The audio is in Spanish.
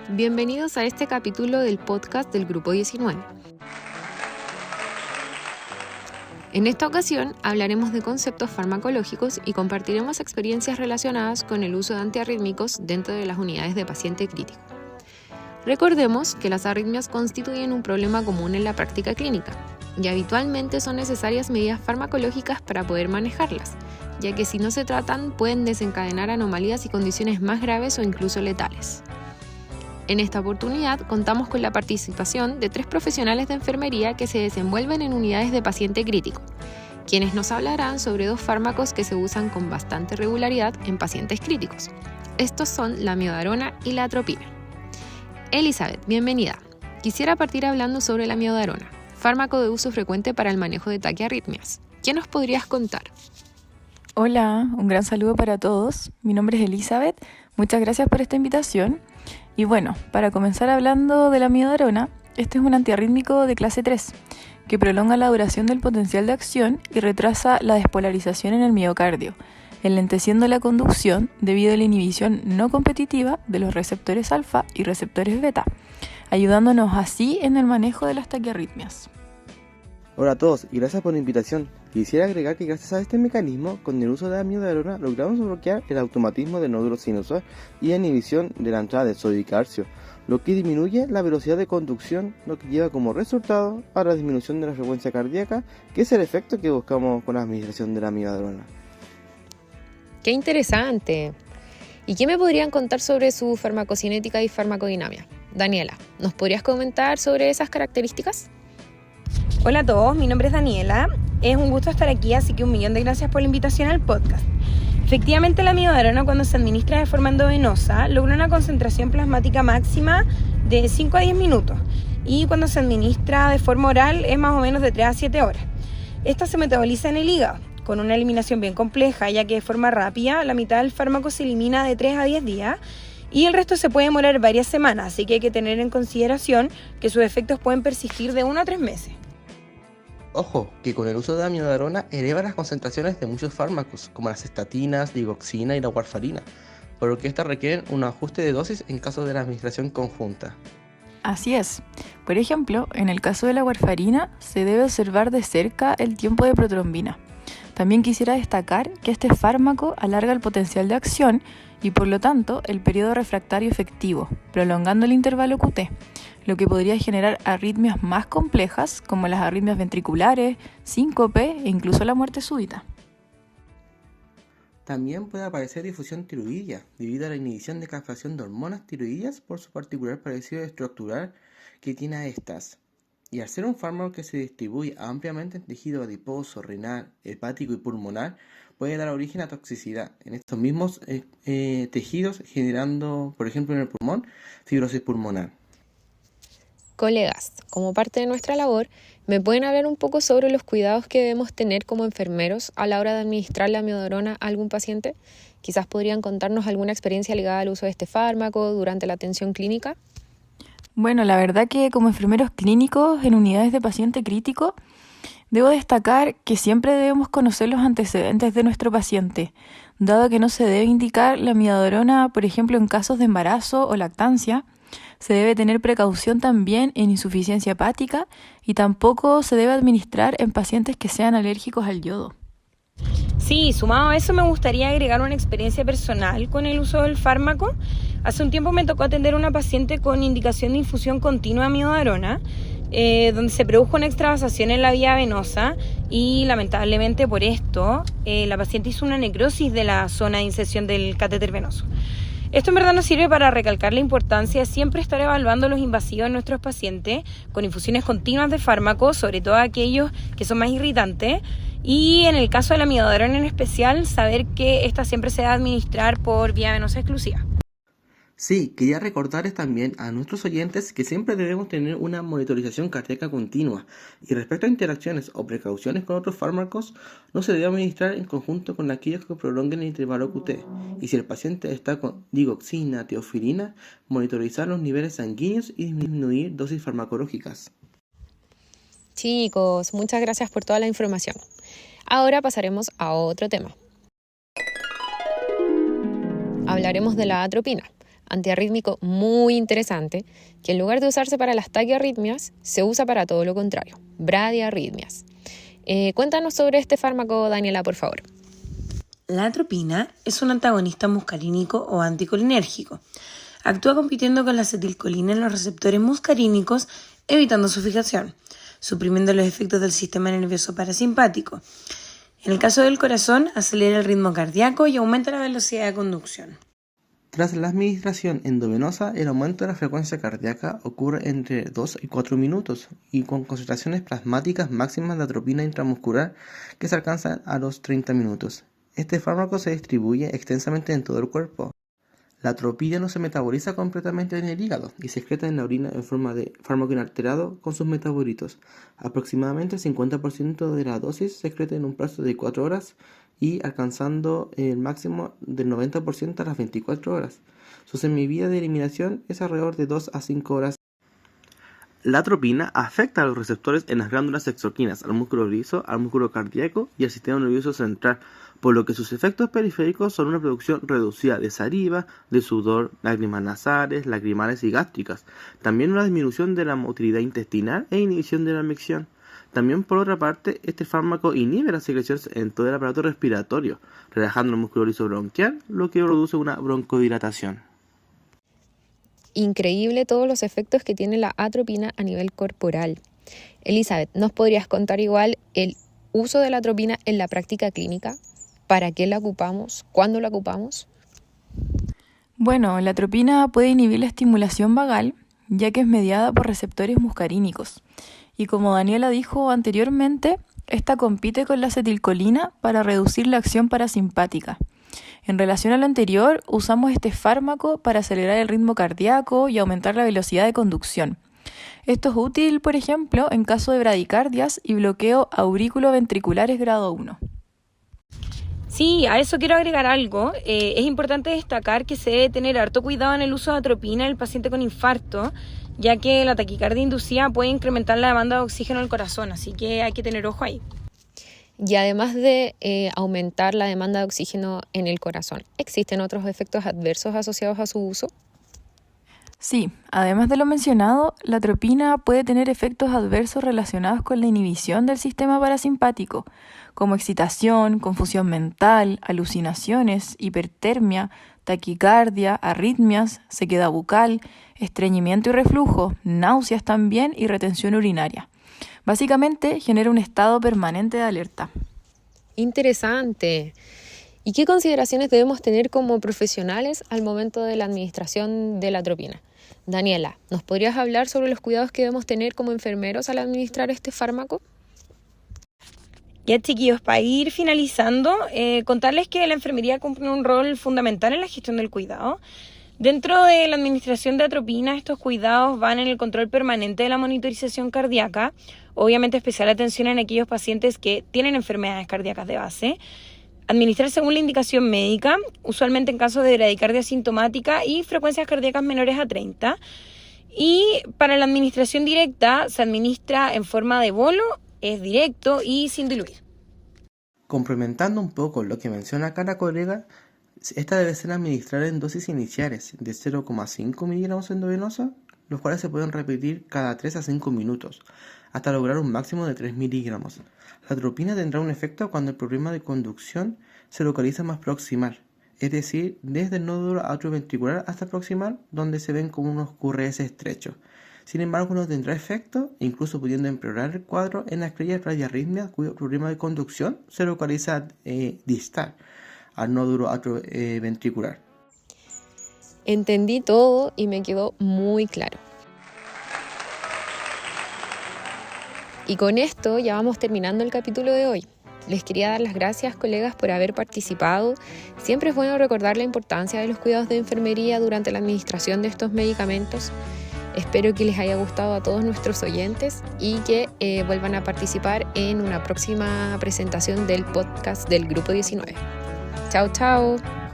Bienvenidos a este capítulo del podcast del Grupo 19. En esta ocasión hablaremos de conceptos farmacológicos y compartiremos experiencias relacionadas con el uso de antiarrítmicos dentro de las unidades de paciente crítico. Recordemos que las arritmias constituyen un problema común en la práctica clínica y habitualmente son necesarias medidas farmacológicas para poder manejarlas, ya que si no se tratan pueden desencadenar anomalías y condiciones más graves o incluso letales. En esta oportunidad contamos con la participación de 3 profesionales de enfermería que se desenvuelven en unidades de paciente crítico, quienes nos hablarán sobre 2 fármacos que se usan con bastante regularidad en pacientes críticos. Estos son la amiodarona y la atropina. Elizabeth, bienvenida. Quisiera partir hablando sobre la amiodarona, fármaco de uso frecuente para el manejo de taquiarritmias. ¿Qué nos podrías contar? Hola, un gran saludo para todos. Mi nombre es Elizabeth. Muchas gracias por esta invitación. Y bueno, para comenzar hablando de la amiodarona, este es un antiarrítmico de clase 3, que prolonga la duración del potencial de acción y retrasa la despolarización en el miocardio, enlenteciendo la conducción debido a la inhibición no competitiva de los receptores alfa y receptores beta, ayudándonos así en el manejo de las taquiarritmias. Hola a todos y gracias por la invitación. Quisiera agregar que gracias a este mecanismo, con el uso de la amiodarona, logramos bloquear el automatismo del nódulo sinusoide y la inhibición de la entrada del sodio y calcio, lo que disminuye la velocidad de conducción, lo que lleva como resultado a la disminución de la frecuencia cardíaca, que es el efecto que buscamos con la administración de la amiodarona. ¡Qué interesante! ¿Y qué me podrían contar sobre su farmacocinética y farmacodinamia? Daniela, ¿nos podrías comentar sobre esas características? Hola a todos, mi nombre es Daniela. Es un gusto estar aquí, así que 1.000.000 de gracias por la invitación al podcast. Efectivamente, la amiodarona, cuando se administra de forma endovenosa, logra una concentración plasmática máxima de 5 a 10 minutos. Y cuando se administra de forma oral es más o menos de 3 a 7 horas. Esta se metaboliza en el hígado, con una eliminación bien compleja, ya que de forma rápida la mitad del fármaco se elimina de 3 a 10 días y el resto se puede demorar varias semanas, así que hay que tener en consideración que sus efectos pueden persistir de 1 a 3 meses. Ojo, que con el uso de amiodarona eleva las concentraciones de muchos fármacos, como las estatinas, digoxina y la warfarina, por lo que estas requieren un ajuste de dosis en caso de la administración conjunta. Así es. Por ejemplo, en el caso de la warfarina, se debe observar de cerca el tiempo de protrombina. También quisiera destacar que este fármaco alarga el potencial de acción y por lo tanto el periodo refractario efectivo, prolongando el intervalo QT, lo que podría generar arritmias más complejas como las arritmias ventriculares, síncope e incluso la muerte súbita. También puede aparecer difusión tiroidea debido a la inhibición de captación de hormonas tiroideas por su particular parecido estructural que tiene a estas. Y al ser un fármaco que se distribuye ampliamente en tejido adiposo, renal, hepático y pulmonar, puede dar origen a toxicidad en estos mismos tejidos, generando, por ejemplo en el pulmón, fibrosis pulmonar. Colegas, como parte de nuestra labor, ¿me pueden hablar un poco sobre los cuidados que debemos tener como enfermeros a la hora de administrar la amiodarona a algún paciente? Quizás podrían contarnos alguna experiencia ligada al uso de este fármaco durante la atención clínica. Bueno, la verdad que como enfermeros clínicos en unidades de paciente crítico, debo destacar que siempre debemos conocer los antecedentes de nuestro paciente, dado que no se debe indicar la amiodarona, por ejemplo, en casos de embarazo o lactancia. Se debe tener precaución también en insuficiencia hepática y tampoco se debe administrar en pacientes que sean alérgicos al yodo. Sí, sumado a eso me gustaría agregar una experiencia personal con el uso del fármaco. Hace un tiempo me tocó atender a una paciente con indicación de infusión continua de amiodarona, donde se produjo una extravasación en la vía venosa y lamentablemente por esto la paciente hizo una necrosis de la zona de inserción del catéter venoso. Esto en verdad nos sirve para recalcar la importancia de siempre estar evaluando los invasivos en nuestros pacientes con infusiones continuas de fármacos, sobre todo aquellos que son más irritantes. Y en el caso de la amiodarona en especial, saber que esta siempre se va a administrar por vía venosa exclusiva. Sí, quería recordarles también a nuestros oyentes que siempre debemos tener una monitorización cardíaca continua y respecto a interacciones o precauciones con otros fármacos, no se debe administrar en conjunto con aquellos que prolonguen el intervalo QT y si el paciente está con digoxina, teofilina, monitorizar los niveles sanguíneos y disminuir dosis farmacológicas. Chicos, muchas gracias por toda la información. Ahora pasaremos a otro tema. Hablaremos de la atropina, antiarrítmico muy interesante, que en lugar de usarse para las taquiarritmias, se usa para todo lo contrario, bradiarritmias. Cuéntanos sobre este fármaco, Daniela, por favor. La atropina es un antagonista muscarínico o anticolinérgico. Actúa compitiendo con la acetilcolina en los receptores muscarínicos, evitando su fijación, suprimiendo los efectos del sistema nervioso parasimpático. En el caso del corazón, acelera el ritmo cardíaco y aumenta la velocidad de conducción. Tras la administración endovenosa, el aumento de la frecuencia cardíaca ocurre entre 2 y 4 minutos y con concentraciones plasmáticas máximas de atropina intramuscular que se alcanzan a los 30 minutos. Este fármaco se distribuye extensamente en todo el cuerpo. La atropina no se metaboliza completamente en el hígado y se excreta en la orina en forma de fármaco inalterado con sus metabolitos. Aproximadamente el 50% de la dosis se excreta en un plazo de 4 horas y alcanzando el máximo del 90% a las 24 horas. Su semivía de eliminación es alrededor de 2 a 5 horas. La atropina afecta a los receptores en las glándulas exocrinas, al músculo liso, al músculo cardíaco y al sistema nervioso central, por lo que sus efectos periféricos son una producción reducida de saliva, de sudor, lágrimas nasales, lacrimales y gástricas. También una disminución de la motilidad intestinal e inhibición de la micción. También, por otra parte, este fármaco inhibe las secreciones en todo el aparato respiratorio, relajando el músculo liso bronquial, lo que produce una broncodilatación. Increíble todos los efectos que tiene la atropina a nivel corporal. Elizabeth, ¿nos podrías contar igual el uso de la atropina en la práctica clínica? ¿Para qué la ocupamos? ¿Cuándo la ocupamos? Bueno, la atropina puede inhibir la estimulación vagal, ya que es mediada por receptores muscarínicos. Y como Daniela dijo anteriormente, esta compite con la acetilcolina para reducir la acción parasimpática. En relación a lo anterior, usamos este fármaco para acelerar el ritmo cardíaco y aumentar la velocidad de conducción. Esto es útil, por ejemplo, en caso de bradicardias y bloqueo aurículo-ventriculares grado 1. Sí, a eso quiero agregar algo. Es importante destacar que se debe tener harto cuidado en el uso de atropina en el paciente con infarto, ya que la taquicardia inducida puede incrementar la demanda de oxígeno al corazón, así que hay que tener ojo ahí. Y además de aumentar la demanda de oxígeno en el corazón, ¿existen otros efectos adversos asociados a su uso? Sí, además de lo mencionado, la atropina puede tener efectos adversos relacionados con la inhibición del sistema parasimpático, como excitación, confusión mental, alucinaciones, hipertermia, taquicardia, arritmias, sequedad bucal, estreñimiento y reflujo, náuseas también y retención urinaria. Básicamente genera un estado permanente de alerta. Interesante. ¿Y qué consideraciones debemos tener como profesionales al momento de la administración de la atropina? Daniela, ¿nos podrías hablar sobre los cuidados que debemos tener como enfermeros al administrar este fármaco? Ya, chiquillos, para ir finalizando, contarles que la enfermería cumple un rol fundamental en la gestión del cuidado. Dentro de la administración de atropina, estos cuidados van en el control permanente de la monitorización cardíaca, obviamente especial atención en aquellos pacientes que tienen enfermedades cardíacas de base, administrar según la indicación médica, usualmente en casos de bradicardia asintomática y frecuencias cardíacas menores a 30. Y para la administración directa se administra en forma de bolo, es directo y sin diluir. Complementando un poco lo que menciona acá la colega, esta debe ser administrada en dosis iniciales de 0,5 miligramos endovenosa, los cuales se pueden repetir cada 3 a 5 minutos, hasta lograr un máximo de 3 miligramos. La atropina tendrá un efecto cuando el problema de conducción se localiza más proximal, es decir, desde el nódulo atrioventricular hasta proximal, donde se ven como unos QRS estrechos. Sin embargo, no tendrá efecto, incluso pudiendo empeorar el cuadro en aquellas bradiarritmias cuyo problema de conducción se localiza distal al nódulo atrioventricular. Entendí todo y me quedó muy claro. Y con esto ya vamos terminando el capítulo de hoy. Les quería dar las gracias, colegas, por haber participado. Siempre es bueno recordar la importancia de los cuidados de enfermería durante la administración de estos medicamentos. Espero que les haya gustado a todos nuestros oyentes y que vuelvan a participar en una próxima presentación del podcast del Grupo 19. Chao, chao.